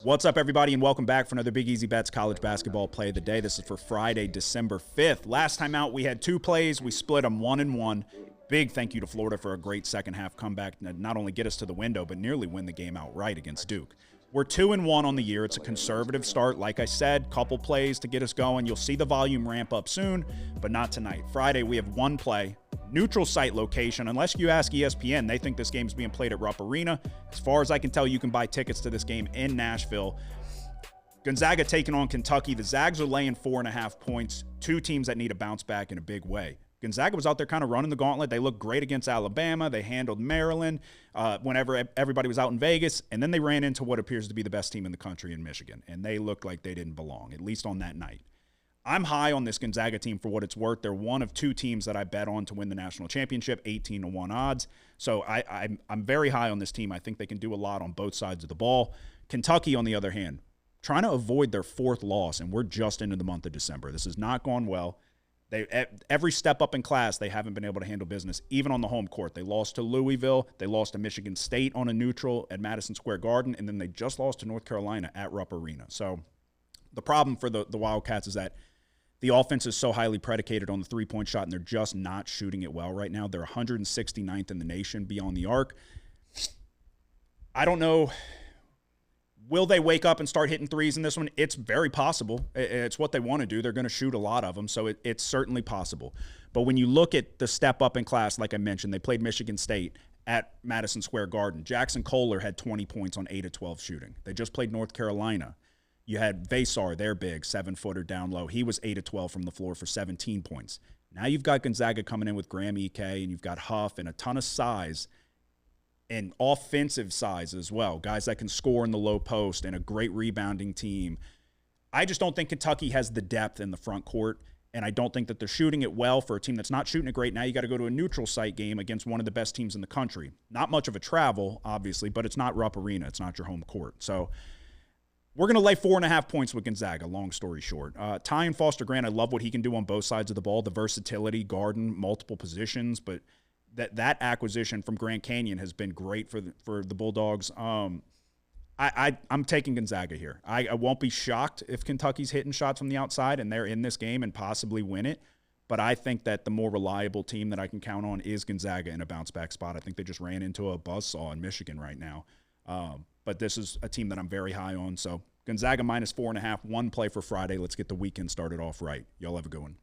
What's up, everybody, and welcome back for another Big Easy Bets college basketball play of the day. This is for Friday, December 5th. Last time out, we had two plays. We split them 1-1. Big thank you to Florida for a great second-half comeback to not only get us to the window, but nearly win the game outright against Duke. We're 2-1 on the year. It's a conservative start. Like I said, couple plays to get us going. You'll see the volume ramp up soon, but not tonight. Friday, we have one play. Neutral site location. Unless you ask ESPN, they think this game's being played at Rupp Arena. As far as I can tell, you can buy tickets to this game in Nashville. Gonzaga taking on Kentucky. The Zags are laying 4.5 points. Two teams that need a bounce back in a big way. Gonzaga was out there kind of running the gauntlet. They looked great against Alabama. They handled Maryland whenever everybody was out in Vegas. And then they ran into what appears to be the best team in the country in Michigan. And they looked like they didn't belong, at least on that night. I'm high on this Gonzaga team for what it's worth. They're one of two teams that I bet on to win the national championship, 18-1 odds. So I'm very high on this team. I think they can do a lot on both sides of the ball. Kentucky, on the other hand, trying to avoid their fourth loss, and we're just into the month of December. This has not gone well. Every step up in class, they haven't been able to handle business, even on the home court. They lost to Louisville. They lost to Michigan State on a neutral at Madison Square Garden, and then they just lost to North Carolina at Rupp Arena. So the problem for the Wildcats is that the offense is so highly predicated on the three-point shot, and they're just not shooting it well right now. They're 169th in the nation beyond the arc. I don't know. Will they wake up and start hitting threes in this one? It's very possible. It's what they want to do. They're going to shoot a lot of them, so it's certainly possible. But when you look at the step up in class, like I mentioned, they played Michigan State at Madison Square Garden. Jackson Kohler had 20 points on 8 of 12 shooting. They just played North Carolina. You had Vesar, their big 7-footer down low. He was 8 of 12 from the floor for 17 points. Now you've got Gonzaga coming in with Graham Ike, and you've got Huff and a ton of size and offensive size as well. Guys that can score in the low post and a great rebounding team. I just don't think Kentucky has the depth in the front court, and I don't think that they're shooting it well for a team that's not shooting it great. Now you got to go to a neutral site game against one of the best teams in the country. Not much of a travel, obviously, but it's not Rupp Arena. It's not your home court. So we're going to lay 4.5 points with Gonzaga, long story short. Ty Foster Grant, I love what he can do on both sides of the ball, the versatility, guarding multiple positions, but that acquisition from Grand Canyon has been great for the Bulldogs. I'm taking Gonzaga here. I won't be shocked if Kentucky's hitting shots from the outside and they're in this game and possibly win it, but I think that the more reliable team that I can count on is Gonzaga in a bounce-back spot. I think they just ran into a buzzsaw in Michigan right now. But this is a team that I'm very high on. So Gonzaga minus 4.5, one play for Friday. Let's get the weekend started off right. Y'all have a good one.